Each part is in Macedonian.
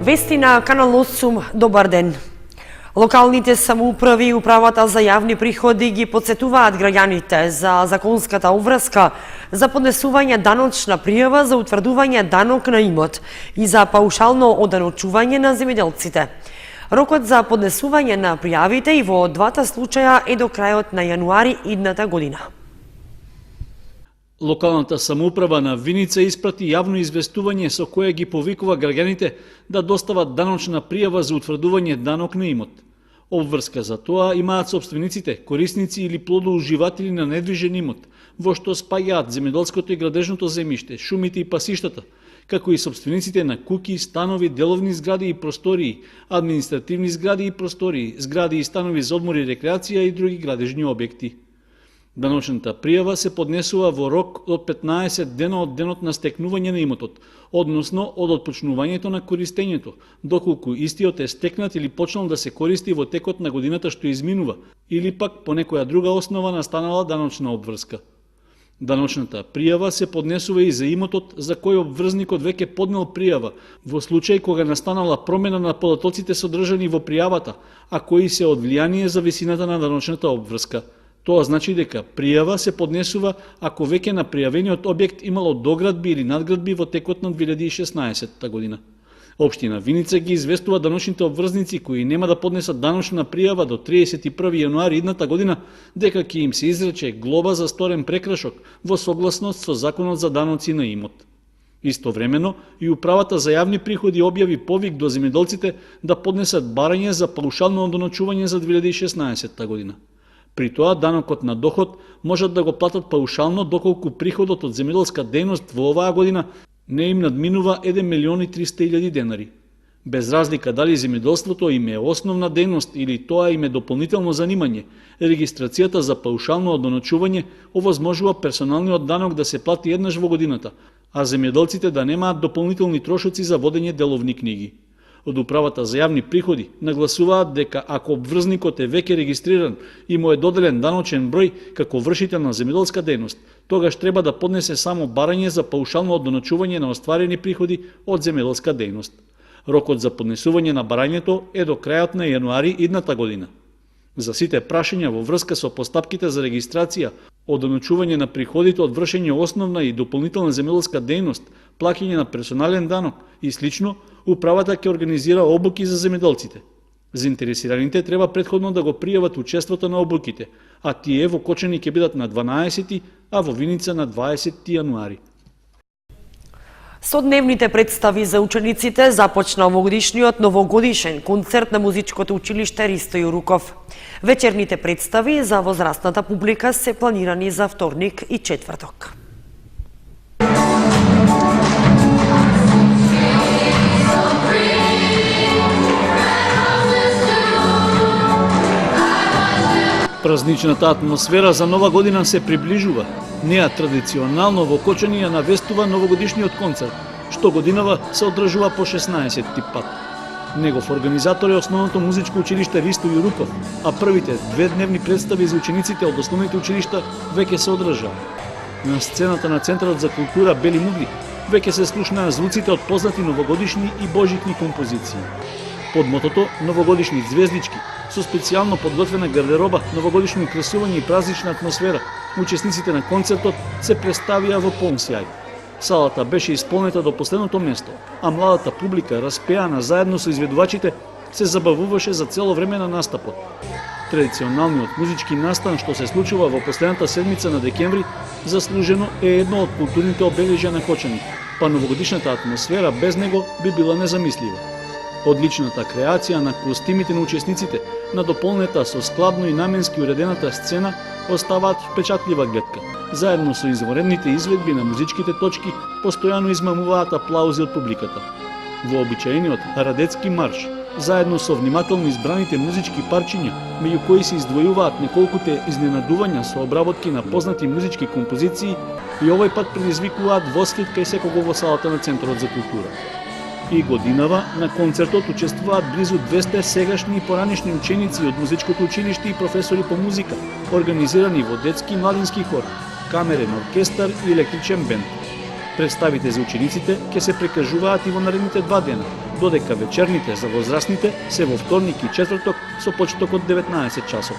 Вести на Канал 8, добар ден. Локалните самоуправи и управата за јавни приходи ги потсетуваат граѓаните за законската обврска за поднесување даночна пријава за утврдување данок на имот и за паушално оданочување на земјоделците. Рокот за поднесување на пријавите и во двата случаја е до крајот на јануари идната година. Локалната самоуправа на Виница испрати јавно известување со кое ги повикува граѓаните да достават даночна пријава за утврдување данок на имот. Обврска за тоа имаат сопствениците, корисници или плодоуживатели на недвижен имот, во што спаѓаат земјоделското и градежното земјиште, шумите и пасиштата, како и сопствениците на куќи, станови, деловни згради и простории, административни згради и простории, згради и станови за одмор и рекреација и други градежни објекти. Даночната пријава се поднесува во рок од 15 дена од денот на стекнување на имотот, односно од отпочнувањето на користењето, доколку истиот е стекнат или почнал да се користи во текот на годината што изминува, или пак по некоја друга основа настанала даночна обврска. Даночната пријава се поднесува и за имотот за кој обврзникот веќе поднел пријава, во случај кога настанала промена на податоците содржани во пријавата, а кои се од влијание за висината на даночната обврска. Тоа значи дека пријава се поднесува ако веќе на пријавениот објект имало доградби или надградби во текот на 2016 година. Општина Виница ги известува даночните обврзници кои нема да поднесат даночна пријава до 31 јануари идната година дека ќе им се изрече глоба за сторен прекршок во согласност со Законот за даноци на имот. Истовремено и управата за јавни приходи објави повик до земјоделците да поднесат барање за паушално одоночување за 2016 година. При тоа данокот на доход можат да го платат паушално доколку приходот од земјоделска дејност во оваа година не им надминува 1.300.000 денари. Без разлика дали земјоделството им е основна дејност или тоа им е дополнително занимање, регистрацијата за паушално одоночување овозможува персоналниот данок да се плати еднаш во годината, а земјоделците да немаат дополнителни трошоци за водење деловни книги. Од управата за јавни приходи нагласуваат дека ако обврзникот е веќе регистриран и му е доделен даночен број како вршител на земјоделска дејност, тогаш треба да поднесе само барање за паушално одоночување на остварени приходи од земјоделска дејност. Рокот за поднесување на барањето е до крајот на јануари идната година. За сите прашања во врска со постапките за регистрација, одоночување на приходите од вршење основна и дополнителна земјоделска дејност, плаќање на персонален данок и слично, управата ќе организира обуки за земјоделците. Заинтересираните треба претходно да го пријават учеството на обуките, а тие во Кочани ќе бидат на 12, а во Виница на 20 јануари. Со дневните представи за учениците започна овогодишниот новогодишен концерт на музичкото училиште Ристо Јуруков. Вечерните представи за возрастната публика се планирани за вторник и четврток. Празничната атмосфера за нова година се приближува. Неа традиционално во Кочани ја навестува новогодишниот концерт, што годинава се одржува по 16-ти пат. Негов организатор е основното музичко училиште Ристо Јуруков, а првите две дневни представи за учениците од основните училишта веќе се одржаа. На сцената на Центарот за култура Бели Мугли веќе се слушнаа звуците од познати новогодишни и божитни композиции. Под мотото новогодишни звездички, со специјално подготвена гардероба, новогодишно украсување и празнична атмосфера, учесниците на концертот се представија во полн сјај. Салата беше исполнета до последното место, а младата публика, распеана заедно со изведувачите, се забавуваше за цело време на настапот. Традиционалниот музички настан што се случува во последната седмица на декември, заслужено е едно од културните обележја на Кочани, па новогодишната атмосфера без него би била незамислива. Одличната креација на костимите на учесниците, на дополнета со складно и наменски уредената сцена, оставаат впечатлива гледка. Заедно со извонредните изведби на музичките точки, постојано измамуваат аплаузи од публиката. Вообичаениот Радецки марш, заедно со внимателно избраните музички парчиња, меѓу кои се издвојуваат неколкуте изненадувања со обработки на познати музички композиции, и овој пат предизвикуваат восхит кај секого во салата на Центарот за култура. И годинава на концертот учествуваат близу 200 сегашни и поранешни ученици од музичкото училиште и професори по музика, организирани во детски и младински хор, камерен оркестар и електричен бенд. Представите за учениците ќе се прекажуваат и во наредните 2 дена, додека вечерните за возрастните се во вторник и четврток со почеток од 19 часот.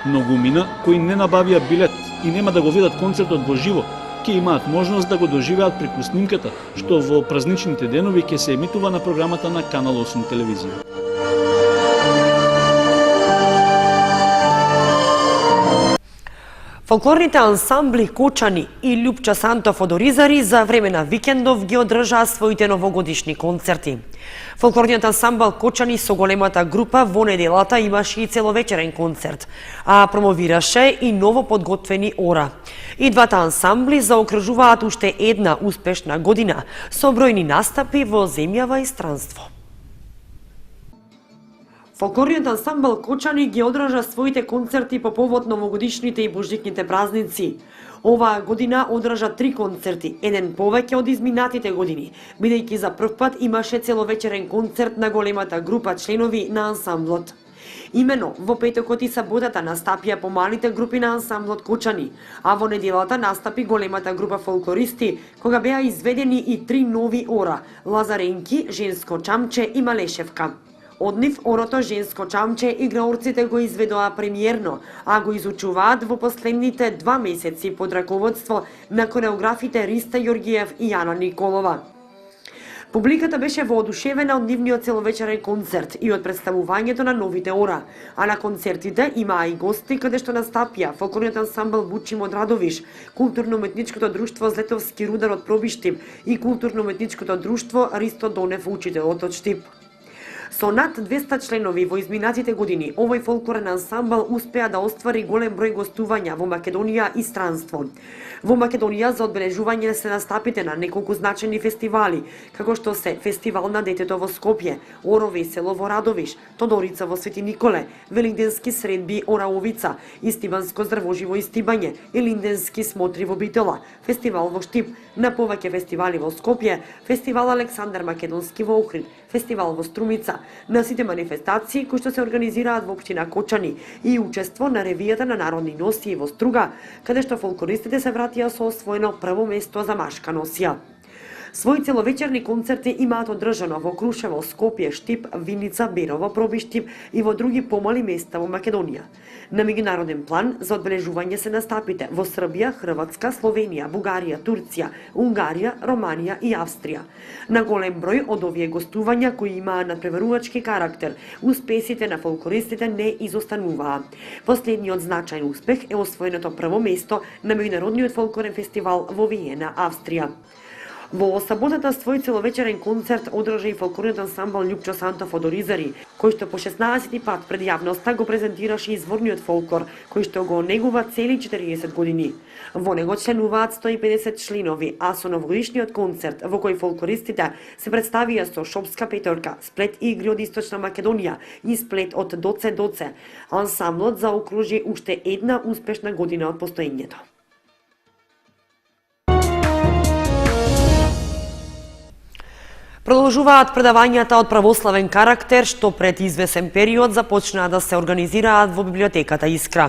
Многумина кои не набавија билет и нема да го видат концертот во живо, ќе имаат можност да го доживеат преку снимката, што во празничните денови ќе се емитува на програмата на Канал 8 телевизија. Фолклорните ансамбли Кочани и Љупча Сантов од Оризари за време на викендов ги одржаа своите новогодишни концерти. Фолклорниот ансамбл Кочани со големата група во неделата имаше и целовечерен концерт, а промовираше и ново подготвени ора. И двата ансамбли заокружуваат уште една успешна година со бројни настапи во земјава и странство. Фолклорниот ансамбл Кочани ги одржа своите концерти по повод новогодишните и бождикните празници. Оваа година одржа 3 концерти, еден повеќе од изминатите години, бидејќи за прв пат имаше целовечерен концерт на големата група членови на ансамблот. Имено, во петокот и саботата настапија помалите групи на ансамблот Кочани, а во неделата настапи големата група фолклористи, кога беа изведени и 3 нови ора – Лазаренки, Женско чамче и Малешевка. Од нив орото Женско чамче играорците го изведоа премиерно, а го изучуваат во последните 2 месеци под раководство на кореографите Риста Јоргиев и Јана Николова. Публиката беше воодушевена од нивниот целовечерен концерт и од представувањето на новите ора, а на концертите имаа и гости каде што настапија фолклорниот ансамбл Бучим од Радовиш, културно-уметничкото друштво Злетовски рудар од Пробиштип и културно-уметничкото друштво Ристо Донев учителот од Штип. Со над 200 членови во изминатите години, овој фолклорен ансамбл успеа да оствари голем број гостувања во Македонија и странство. Во Македонија за одбележување се настапите на неколку значајни фестивали, како што се Фестивал на детето во Скопје, Орове село во Радовиш, Тодорица во Свети Николе, Велингденски средби Ораовица, Истибанско здрвоживо истибање, Илинденски смотри во Битола, Фестивал во Штип, на повеќе фестивали во Скопје, Фестивал Александар Македонски во Охрид, Фестивал во Струмица, на сите манифестации кои што се организираат во општина Кочани и учество на ревијата на народни носии во Струга, каде што фолклористите се вратија со освоено прво место за машка носија. Своји целовечерни концерти имаат одржано во Крушево, Скопје, Штип, Виница, Берово, Пробиштип и во други помали места во Македонија. На меѓународен план за одбележување се настапите во Србија, Хрватска, Словенија, Бугарија, Турција, Унгарија, Романија и Австрија. На голем број од овие гостувања кои имаа надпреварувачки карактер, успесите на фолклористите не изостануваа. Последниот значајен успех е освоеното прво место на меѓународниот фолклорен фестивал во Виена, Австрија. Во саботата свој целовечерен концерт одржа и фолклорниот ансамбл Љупчо Сантов од Оризари, кој што по 16 пат пред јавноста го презентираше изворниот фолклор, кој што го негува цели 40 години. Во него членуваат 150 членови, а со новогодишниот концерт, во кој фолклористите се представија со шопска петорка, сплет игри од Источна Македонија и сплет од Доце, ансамблот заокружи уште една успешна година од постоењето. Продолжуваат предавањата од православен карактер што пред извесен период започнаа да се организираат во библиотеката Искра.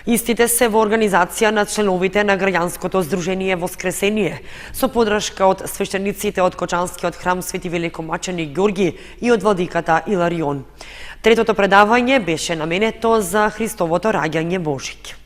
Истите се во организација на членовите на граѓанското здружение Воскресение, со подршка од свештениците од Кочанскиот храм Свети Великомаченик Ѓорги и од владиката Иларион. Третото предавање беше наменето за Христовото раѓање Божик.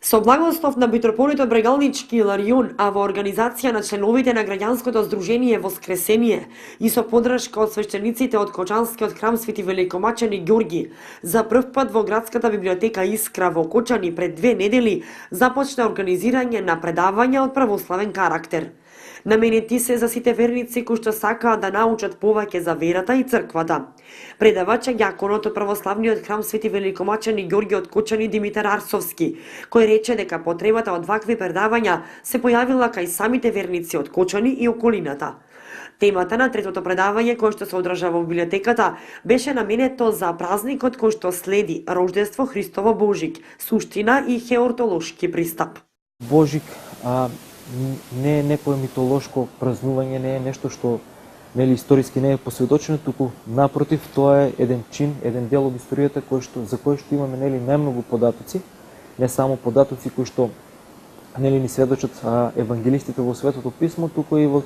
Со благослов на митрополитот Брегалнички Иларион, а во организација на членовите на граѓанското здружение Воскресение и со подршка од свештениците од Кочанскиот храм Свети Великомаченик Ѓорги, за прв пат во градската библиотека Искра во Кочани пред 2 недели започна организирање на предавања од православен карактер. Наменети се за сите верници кои што сакаат да научат повеќе за верата и црквата. Предавач е ѓаконот од православниот храм Свети Великомаченик Ѓорги од Кочани Димитар Арсовски, кој рече дека потребата од вакви предавања се појавила кај самите верници од Кочани и околината. Темата на третото предавање кој што се одржа во библиотеката беше наменето за празникот кој што следи Рождество Христово Божик, суштина и хеортолошки пристап. Божик не е некое митолошко празнување, не е нешто што историски не е посведочено, туку напротив, тоа е еден чин, еден дел од историјата за кој што имаме најмногу податоци, не само податоци кои што ни сведочат евангелистите во Светото писмо, туку и во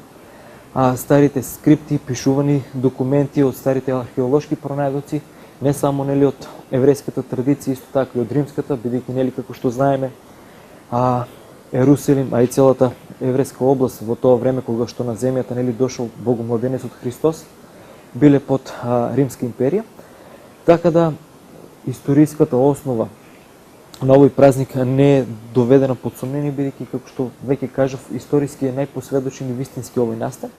старите скрипти, пишувани документи од старите археолошки пронајдоци, не само нели од еврејската традиција, исто така и од римската, бидејќи нели како што знаеме, Ерусалим, а и целата еврејска област во тоа време кога што на земјата нели дошол Богомладенецот Христос, биле под Римска империја. Така да историската основа на овој празник не е доведена под сомнение, бидејќи како што веќе кажав, историски е најпосведочен и вистински овој настан.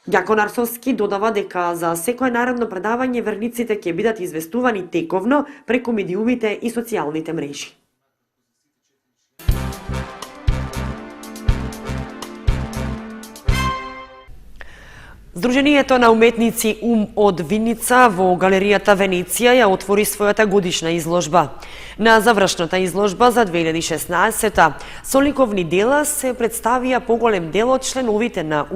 Дјакон Арсовски додава дека за секое наредно предавање верниците ќе бидат известувани тековно преку медиумите и социјалните мрежи. Сдруженијето на уметници од Виница во галеријата Венеција ја отвори својата годишна изложба. На завршната изложба за 2016 со ликовни дела се представија поголем дел од членовите на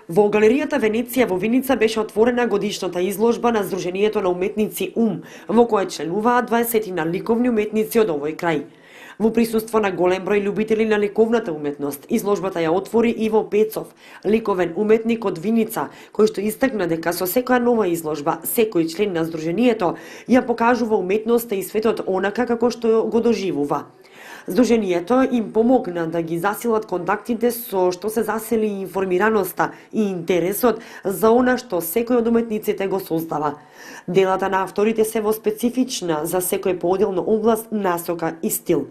Во галеријата Венеција во Виница беше отворена годишната изложба на Сдруженијето на уметници во која членуваат 20 ликовни уметници од овој крај. Во присуство на голем број љубители на ликовната уметност, изложбата ја отвори Иво Пецов, ликовен уметник од Виница, кој што истакна дека со секоја нова изложба, секој член на Сдруженијето ја покажува уметноста и светот онака како што го доживува. Сдруженијето им помогна да ги засилат контактите со што се засили информираноста и интересот за она што секој од уметниците го создава. Делата на авторите се во специфична за секој поделна област, насока и стил.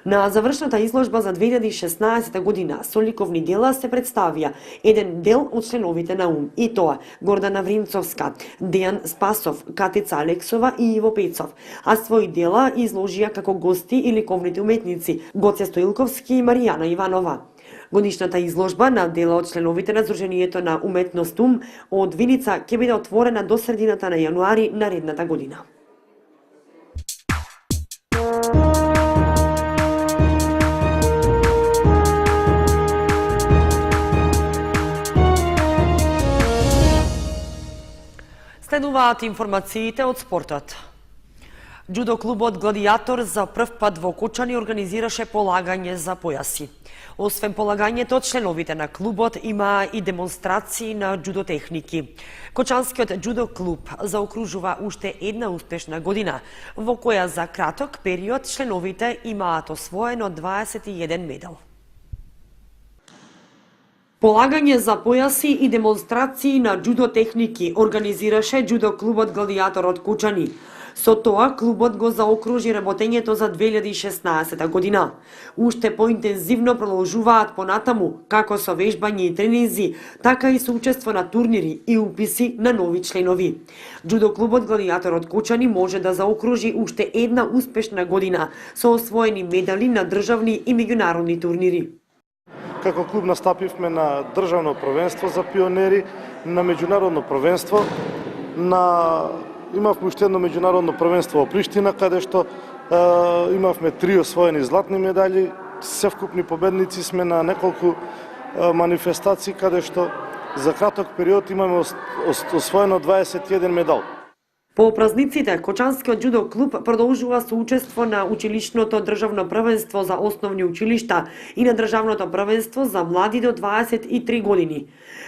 На завршната изложба за 2016 година со ликовни дела се представија еден дел од членовите на и тоа Гордана Вринцовска, Дејан Спасов, Катица Алексова и Иво Пецов, а своји дела изложија како гости и ликовните уметници Гоце Стоилковски и Маријана Иванова. Годишната изложба на дела од членовите на Сдруженијето на уметност од Виница ќе биде отворена до средината на јануари наредната година. Следуваат информациите од спортот. Џудо клубот Гладијатор за прв пат во Кочани организираше полагање за појаси. Освен полагањето, членовите на клубот имаа и демонстрации на џудо техники. Кочанскиот џудо клуб заокружува уште една успешна година, во која за краток период членовите имаат освоено 21 медал. Полагање за појаси и демонстрации на џудо техники организираше џудо клубот Гладијатор од Кучани. Со тоа, клубот го заокружи работењето за 2016 година. Уште поинтензивно продолжуваат понатаму, како со вежбање и тренинзи, така и со учество на турнири и уписи на нови членови. Џудо клубот Гладијатор од Кучани може да заокружи уште една успешна година со освоени медали на државни и меѓународни турнири. Како клуб настапивме на државно првенство за пионери, на меѓународно првенство, имавме уште едно меѓународно првенство во Приштина, каде што имавме 3 освоени златни медали, севкупни победници сме на неколку манифестации, каде што за краток период имаме освоено 21 медал. По празниците, Кочанскиот џудо клуб продолжува со учество на училишното државно првенство за основни училишта и на државното првенство за млади до 23 години.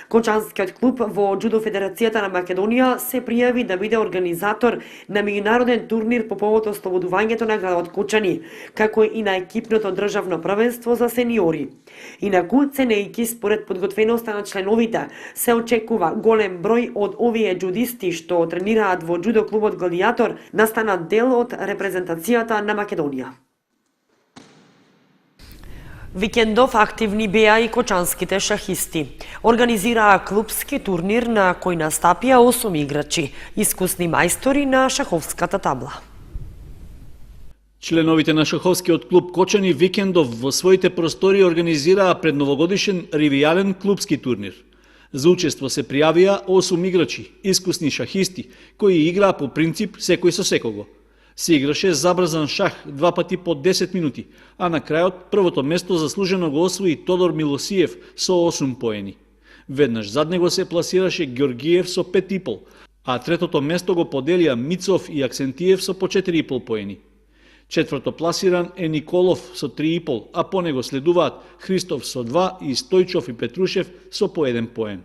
Кочанскиот клуб во Џудо Федерацијата на Македонија се пријави да биде организатор на меѓународен турнир по повод ослободувањето на градот Кочани, како и на екипното државно првенство за сениори. Инаку, ценејќи според подготвеноста на членовите, се очекува голем број од овие џудисти што тренираат во џудо клубот Гладијатор да станат дел од репрезентацијата на Македонија. Викендов активни беа и кочанските шахисти. Организираа клубски турнир на кој настапија 8 играчи, искусни мајстори на шаховската табла. Членовите на шаховскиот клуб Кочани викендов во своите простори организираа предновогодишен ривијален клубски турнир. За учество се пријавија 8 играчи, искусни шахисти, кои играа по принцип секој со секого. Се играше забрзан шах 2 пати по 10 минути, а на крајот првото место заслужено го освои Тодор Милосиев со 8 поени. Веднаш зад него се пласираше Георгиев со 5,5, а третото место го поделија Мицов и Аксентиев со по 4,5 поени. Четврто пласиран е Николов со 3,5, а по него следуваат Христов со 2 и Стојчов и Петрушев со по 1 поен.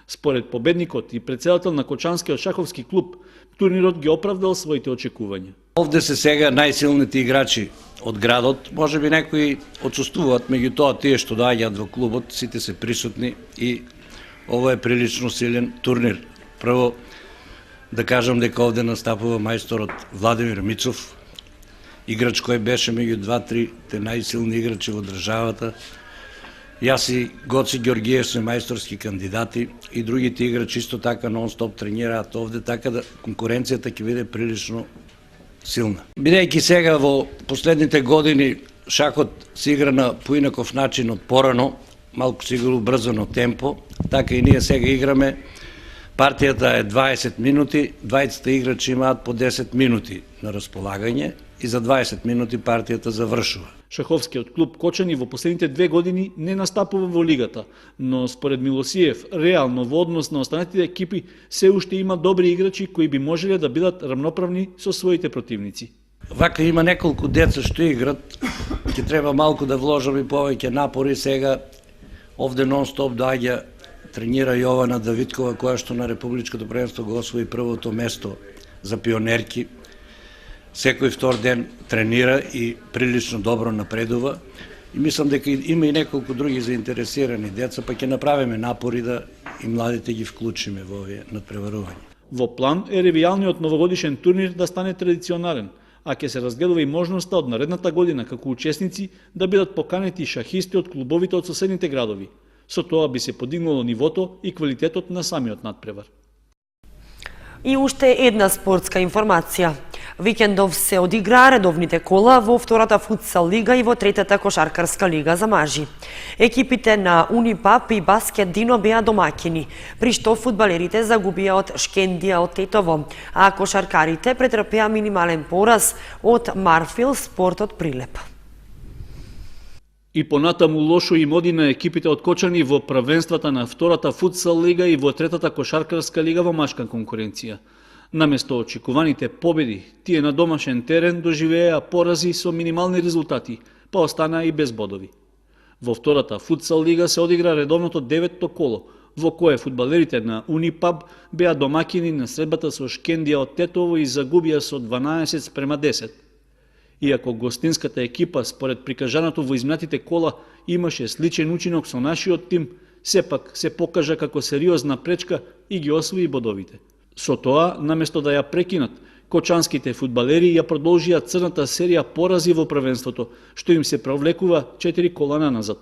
Според победникот и председател на Кочанскиот шаховски клуб, турнирот ги оправдал своите очекувања. Овде се сега најсилните играчи од градот, може би некои отсуствуваат, меѓутоа тие што доаѓаат во клубот, сите се присутни и ово е прилично силен турнир. Прво да кажам дека овде настапува мајсторот Владимир Мицов, играч кој беше меѓу 2-3 најсилни играчи во државата. Јас и Гоци Ѓоргиев сме мајсторски кандидати и другите играчи исто така нон-стоп тренираат овде, така да конкуренцијата ќе биде прилично силна. Бидејќи сега во последните години шахот се игра на поинаков начин од порано, малку се игра убрзано темпо, така и ние сега играме. Партијата е 20 минути, двајцата играчи имаат по 10 минути на располагање и за 20 минути партијата завршува. Шаховскиот клуб Кочани во последните 2 години не настапува во лигата, но според Милосиев, реално во однос на останатите екипи се уште има добри играчи кои би можеле да бидат рамноправни со своите противници. Вака има неколку деца што играт, ќе треба малку да вложаме повеќе напори сега. Овде нон-стоп доаѓа, тренира Јована Давидкова, која што на Републичкото првенство го освои првото место за пионерки. Секој втор ден тренира и прилично добро напредува. И мислам дека има и неколку други заинтересирани деца, па ќе направиме напори да и младите ги вклучиме во овие надпреварувања. Во план е ревијалниот новогодишен турнир да стане традиционален, а ќе се разгледува и можноста од наредната година како учесници да бидат поканети шахисти од клубовите од соседните градови. Со тоа би се подигнало нивото и квалитетот на самиот надпревар. И уште една спортска информација. Викендов се одигра редовните кола во втората футсал лига и во третата кошаркарска лига за мажи. Екипите на Унипап и Баскет Дино беа домакини, при што фудбалерите загубија од Шкендија од Тетово, а кошаркарите претрпеа минимален пораз од Марфил Спорт од Прилеп. И понатаму лошо им оди на екипите од Кочани во првенствата на втората футсал лига и во третата кошаркарска лига во машка конкуренција. Наместо очекуваните победи, тие на домашен терен доживеа порази со минимални резултати, па останаа и без бодови. Во втората футсал лига се одигра редовното 9-то коло, во кое фудбалерите на Унипаб беа домакини на средбата со Шкендија од Тетово и загубија со 12-10. Иако гостинската екипа, според прикажаното во изминатите кола, имаше сличен учинок со нашиот тим, сепак се покажа како сериозна пречка и ги освои бодовите. Со тоа, наместо да ја прекинат, кочанските фудбалери ја продолжија црната серија порази во првенството, што им се провлекува 4 колана назад.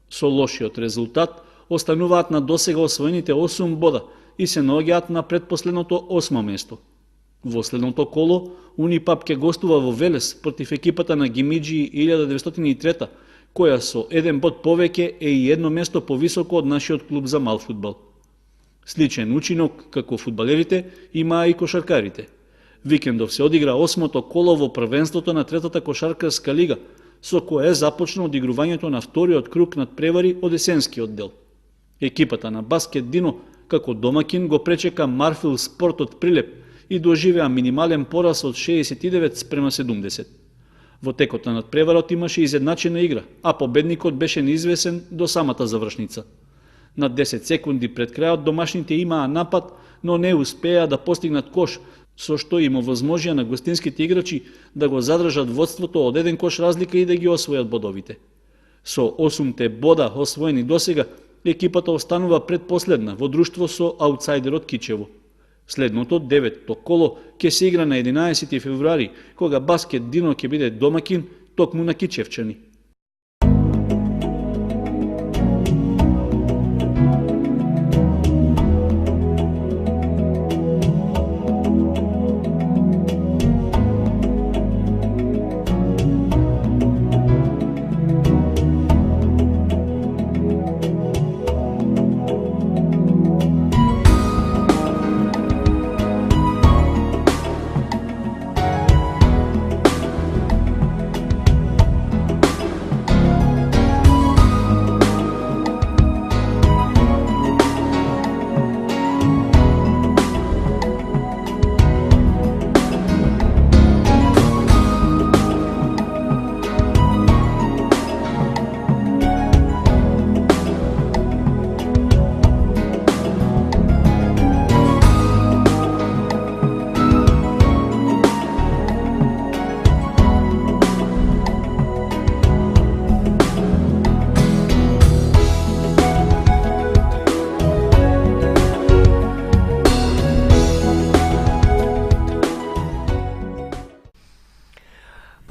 Со лошиот резултат, остануваат на досега освоените 8 бода и се наоѓаат на предпоследното 8 место. Во следното коло, Унипап ќе гостува во Велес против екипата на Гимиджи 1903, која со 1 бод повеќе е и 1 место повисоко од нашиот клуб за мал фудбал. Сличен учинок, како фудбалерите, имаа и кошаркарите. Викендов се одигра 8-то коло во првенството на третата кошаркарска лига, со кое започна одигрувањето на вториот круг надпревари од есенскиот дел. Екипата на Баскет Дино, како домакин, го пречека Марфил Спорт од Прилеп и доживеа минимален пораз од 69-70. Во текот на надпреварот имаше изедначена игра, а победникот беше неизвесен до самата завршница. На 10 секунди пред крајот домашните имаа напад, но не успеа да постигнат кош, со што им овозможија на гостинските играчи да го задржат водството од 1 кош разлика и да ги освојат бодовите. Со 8 бода освоени досега, екипата останува предпоследна во друштво со аутсайдерот Кичево. Следното 9-то коло ќе се игра на 11 февруари, кога Баскет Дино ќе биде домакин токму на Кичевчани.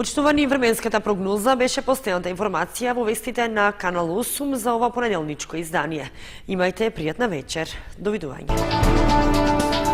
Почитувани, временската прогноза беше постојаната информација во вестите на Канал 8 за ова понеделничко издание. Имајте пријатна вечер. Довидување.